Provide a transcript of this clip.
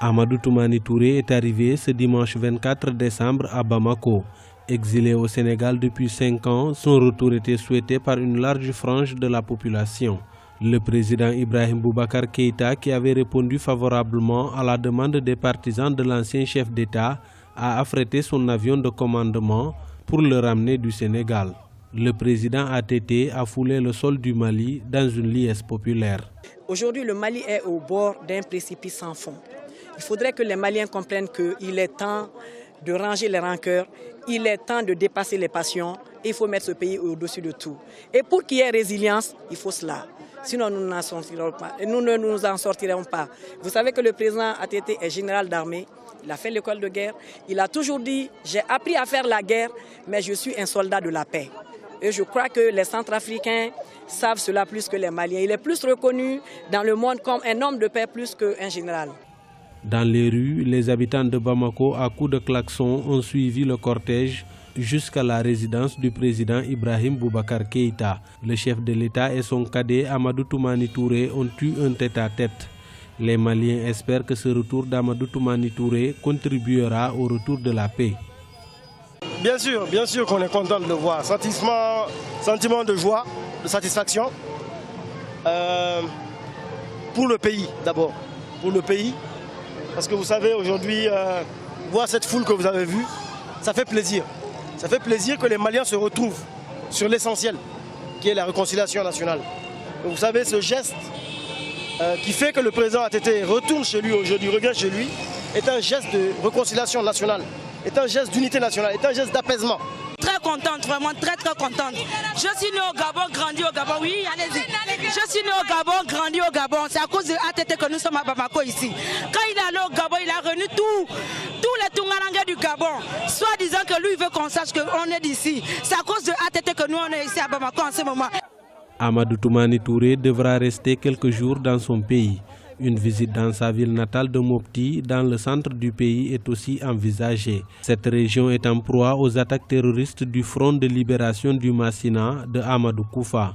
Amadou Toumani Touré est arrivé ce dimanche 24 décembre à Bamako. Exilé au Sénégal depuis 5 ans, son retour était souhaité par une large frange de la population. Le président Ibrahim Boubacar Keïta, qui avait répondu favorablement à la demande des partisans de l'ancien chef d'État, a affrété son avion de commandement pour le ramener du Sénégal. Le président ATT a foulé le sol du Mali dans une liesse populaire. Aujourd'hui, le Mali est au bord d'un précipice sans fond. Il faudrait que les Maliens comprennent qu'il est temps de ranger les rancœurs, il est temps de dépasser les passions, il faut mettre ce pays au-dessus de tout. Et pour qu'il y ait résilience, il faut cela. Sinon, nous ne nous en sortirons pas. Vous savez que le président ATT est général d'armée, il a fait l'école de guerre, il a toujours dit « j'ai appris à faire la guerre, mais je suis un soldat de la paix ». Et je crois que les Centrafricains savent cela plus que les Maliens. Il est plus reconnu dans le monde comme un homme de paix plus qu'un général. Dans les rues, les habitants de Bamako, à coups de klaxon, ont suivi le cortège jusqu'à la résidence du président Ibrahim Boubacar Keïta. Le chef de l'État et son cadet Amadou Toumani Touré ont eu un tête-à-tête. Les Maliens espèrent que ce retour d'Amadou Toumani Touré contribuera au retour de la paix. Bien sûr qu'on est content de le voir. Sentiment de joie, de satisfaction. Pour le pays d'abord. Pour le pays. Parce que vous savez, aujourd'hui, voir cette foule que vous avez vue, ça fait plaisir. Ça fait plaisir que les Maliens se retrouvent sur l'essentiel, qui est la réconciliation nationale. Et vous savez, ce geste qui fait que le président ATT retourne chez lui aujourd'hui, revienne chez lui, est un geste de réconciliation nationale, est un geste d'unité nationale, est un geste d'apaisement. Très contente, vraiment très contente. Je suis né au Gabon, grandi au Gabon, oui, allez-y. Je suis né au Gabon, grandi au Gabon. C'est à cause de ATT que nous sommes à Bamako ici. Quand il est allé au Gabon, il a réuni tous les Tungarangais du Gabon, soit disant que lui il veut qu'on sache qu'on est d'ici. C'est à cause de ATT que nous on est ici à Bamako en ce moment. Amadou Toumani Touré devra rester quelques jours dans son pays. Une visite dans sa ville natale de Mopti, dans le centre du pays, est aussi envisagée. Cette région est en proie aux attaques terroristes du Front de libération du Massina de Amadou Koufa.